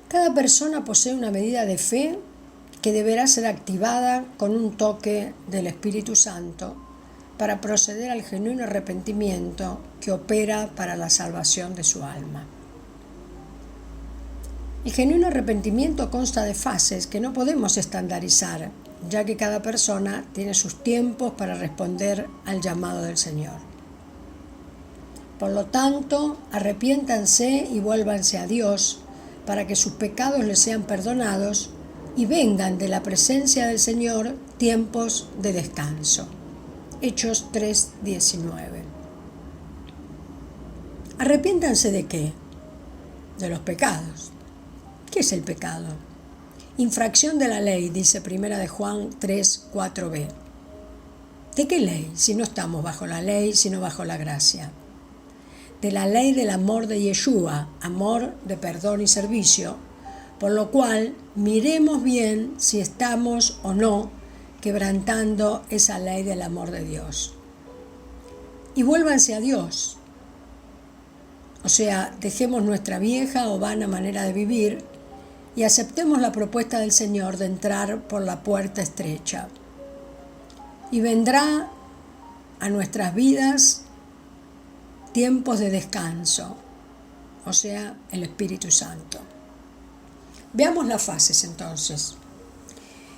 Cada persona posee una medida de fe que deberá ser activada con un toque del Espíritu Santo para proceder al genuino arrepentimiento que opera para la salvación de su alma. El genuino arrepentimiento consta de fases que no podemos estandarizar, ya que cada persona tiene sus tiempos para responder al llamado del Señor. Por lo tanto, arrepiéntanse y vuélvanse a Dios para que sus pecados les sean perdonados y vengan de la presencia del Señor tiempos de descanso. Hechos 3:19. ¿Arrepiéntanse de qué? De los pecados. ¿Qué es el pecado? Infracción de la ley, dice 1 de Juan 3:4b. ¿De qué ley? Si no estamos bajo la ley, sino bajo la gracia. De la ley del amor de Yeshua, amor de perdón y servicio, por lo cual miremos bien si estamos o no quebrantando esa ley del amor de Dios. Y vuélvanse a Dios. O sea, dejemos nuestra vieja o vana manera de vivir y aceptemos la propuesta del Señor de entrar por la puerta estrecha. Y vendrá a nuestras vidas tiempos de descanso, o sea, el Espíritu Santo. Veamos las fases entonces.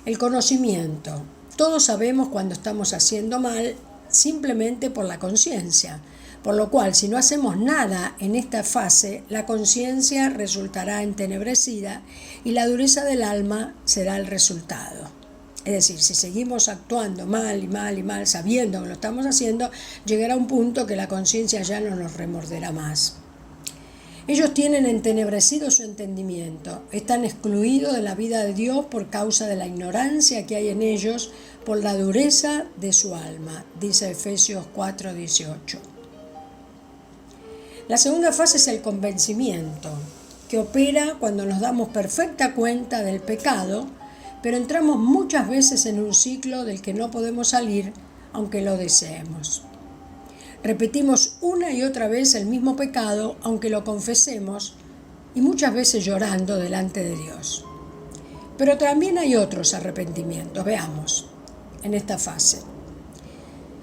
El conocimiento. Todos sabemos cuando estamos haciendo mal simplemente por la conciencia, por lo cual si no hacemos nada en esta fase, la conciencia resultará entenebrecida y la dureza del alma será el resultado. Es decir, si seguimos actuando mal y mal y mal, sabiendo que lo estamos haciendo, llegará un punto que la conciencia ya no nos remorderá más. Ellos tienen entenebrecido su entendimiento, están excluidos de la vida de Dios por causa de la ignorancia que hay en ellos, por la dureza de su alma, dice Efesios 4:18. La segunda fase es el convencimiento, que opera cuando nos damos perfecta cuenta del pecado, pero entramos muchas veces en un ciclo del que no podemos salir, aunque lo deseemos. Repetimos una y otra vez el mismo pecado, aunque lo confesemos, y muchas veces llorando delante de Dios. Pero también hay otros arrepentimientos. Veamos en esta fase.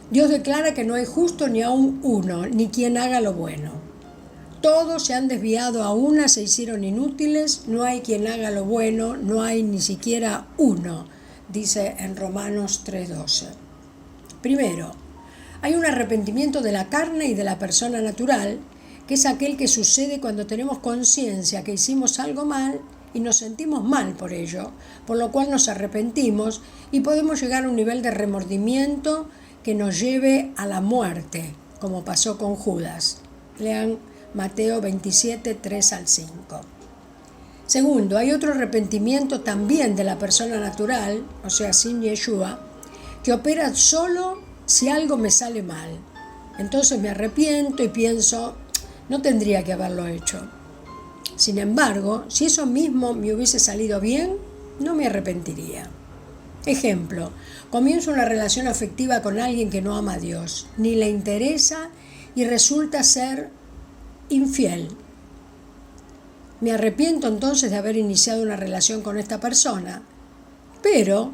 Dios declara que no hay justo ni aun uno, ni quien haga lo bueno. Todos se han desviado a una, se hicieron inútiles, no hay quien haga lo bueno, no hay ni siquiera uno, dice en Romanos 3:12. Primero, hay un arrepentimiento de la carne y de la persona natural, que es aquel que sucede cuando tenemos conciencia que hicimos algo mal y nos sentimos mal por ello, por lo cual nos arrepentimos y podemos llegar a un nivel de remordimiento que nos lleve a la muerte, como pasó con Judas. Lean Mateo 27, 3 al 5. Segundo, hay otro arrepentimiento también de la persona natural, o sea, sin Yeshua, que opera solo si algo me sale mal. Entonces me arrepiento y pienso, no tendría que haberlo hecho. Sin embargo, si eso mismo me hubiese salido bien, no me arrepentiría. Ejemplo, comienzo una relación afectiva con alguien que no ama a Dios, ni le interesa y resulta ser infiel. Me arrepiento entonces de haber iniciado una relación con esta persona, pero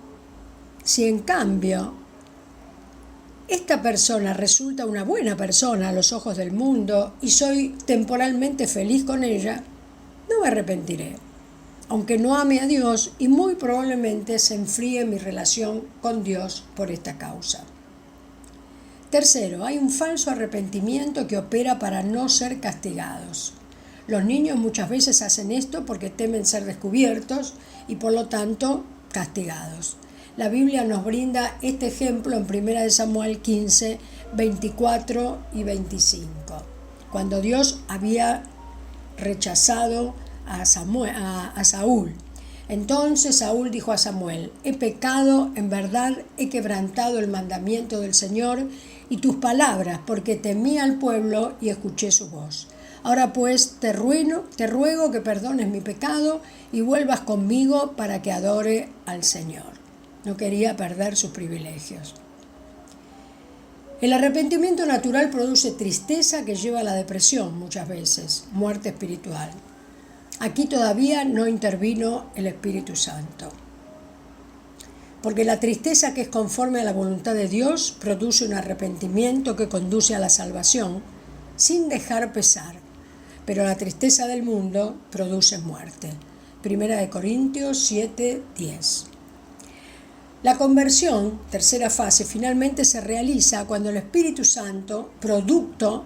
si en cambio esta persona resulta una buena persona a los ojos del mundo y soy temporalmente feliz con ella, no me arrepentiré, aunque no ame a Dios y muy probablemente se enfríe mi relación con Dios por esta causa. Tercero, hay un falso arrepentimiento que opera para no ser castigados. Los niños muchas veces hacen esto porque temen ser descubiertos y por lo tanto castigados. La Biblia nos brinda este ejemplo en 1 Samuel 15, 24 y 25, cuando Dios había rechazado a Saúl. Entonces Saúl dijo a Samuel: he pecado, en verdad he quebrantado el mandamiento del Señor y tus palabras, porque temí al pueblo y escuché su voz. Ahora pues te ruego que perdones mi pecado y vuelvas conmigo para que adore al Señor. No quería perder sus privilegios. El arrepentimiento natural produce tristeza que lleva a la depresión muchas veces, muerte espiritual. Aquí todavía no intervino el Espíritu Santo. Porque la tristeza que es conforme a la voluntad de Dios produce un arrepentimiento que conduce a la salvación sin dejar pesar. Pero la tristeza del mundo produce muerte. 1 Corintios 7:10. La conversión, tercera fase, finalmente se realiza cuando el Espíritu Santo, producto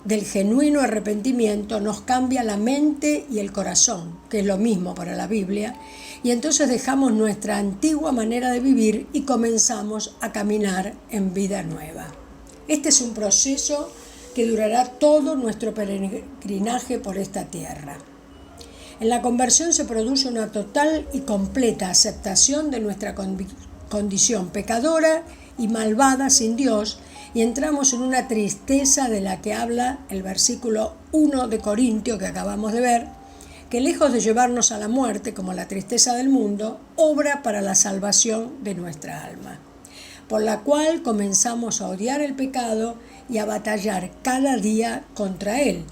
del genuino arrepentimiento, nos cambia la mente y el corazón, que es lo mismo para la Biblia, y entonces dejamos nuestra antigua manera de vivir y comenzamos a caminar en vida nueva. Este es un proceso que durará todo nuestro peregrinaje por esta tierra. En la conversión se produce una total y completa aceptación de nuestra condición pecadora y malvada sin Dios, y entramos en una tristeza de la que habla el versículo 1 de Corintios que acabamos de ver, que lejos de llevarnos a la muerte como la tristeza del mundo, obra para la salvación de nuestra alma, por la cual comenzamos a odiar el pecado y a batallar cada día contra él,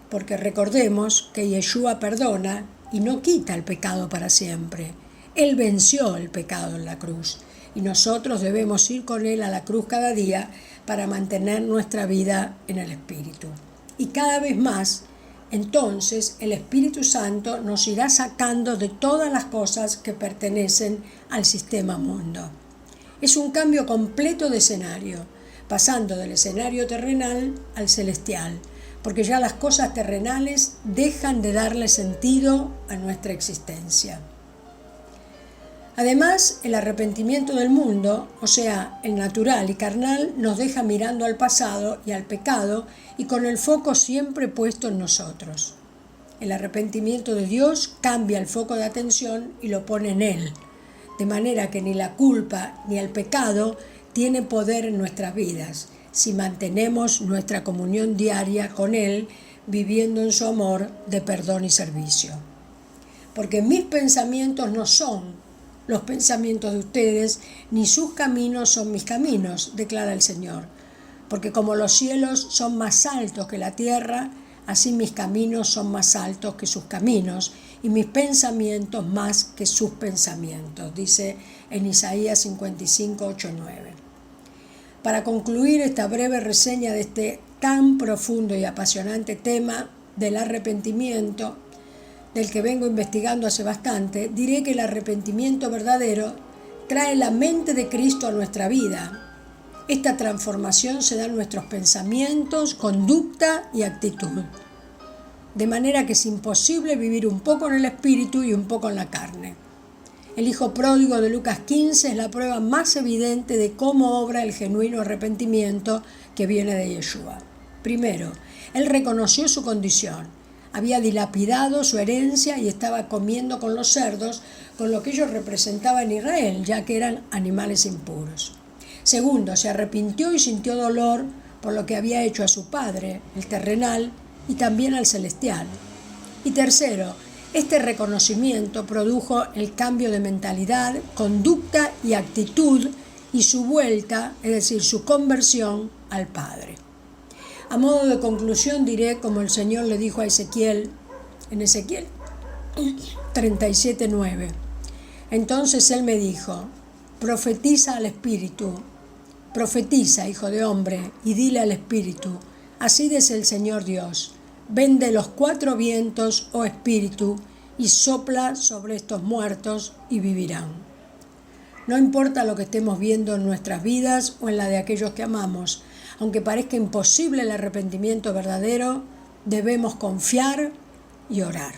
porque recordemos que Yeshua perdona y no quita el pecado para siempre. Él venció el pecado en la cruz y nosotros debemos ir con él a la cruz cada día para mantener nuestra vida en el Espíritu. Y cada vez más, entonces, el Espíritu Santo nos irá sacando de todas las cosas que pertenecen al sistema mundo. Es un cambio completo de escenario, pasando del escenario terrenal al celestial, porque ya las cosas terrenales dejan de darle sentido a nuestra existencia. Además, el arrepentimiento del mundo, o sea, el natural y carnal, nos deja mirando al pasado y al pecado y con el foco siempre puesto en nosotros. El arrepentimiento de Dios cambia el foco de atención y lo pone en Él, de manera que ni la culpa ni el pecado tienen poder en nuestras vidas, si mantenemos nuestra comunión diaria con Él, viviendo en su amor de perdón y servicio. Porque mis pensamientos no son los pensamientos de ustedes, ni sus caminos son mis caminos, declara el Señor. Porque como los cielos son más altos que la tierra, así mis caminos son más altos que sus caminos, y mis pensamientos más que sus pensamientos, dice en Isaías 55, 8, 9. Para concluir esta breve reseña de este tan profundo y apasionante tema del arrepentimiento, del que vengo investigando hace bastante, diré que el arrepentimiento verdadero trae la mente de Cristo a nuestra vida. Esta transformación se da en nuestros pensamientos, conducta y actitud. De manera que es imposible vivir un poco en el espíritu y un poco en la carne. El hijo pródigo de Lucas 15 es la prueba más evidente de cómo obra el genuino arrepentimiento que viene de Yeshua. Primero, él reconoció su condición. Había dilapidado su herencia y estaba comiendo con los cerdos, con lo que ellos representaban en Israel, ya que eran animales impuros. Segundo, se arrepintió y sintió dolor por lo que había hecho a su padre, el terrenal, y también al celestial. Y tercero, este reconocimiento produjo el cambio de mentalidad, conducta y actitud y su vuelta, es decir, su conversión al Padre. A modo de conclusión diré como el Señor le dijo a Ezequiel, en Ezequiel 37:9. Entonces él me dijo, profetiza al Espíritu, profetiza, hijo de hombre, y dile al Espíritu, así dice el Señor Dios, ven de los 4 vientos, oh Espíritu, y sopla sobre estos muertos y vivirán. No importa lo que estemos viendo en nuestras vidas o en la de aquellos que amamos, aunque parezca imposible el arrepentimiento verdadero, debemos confiar y orar.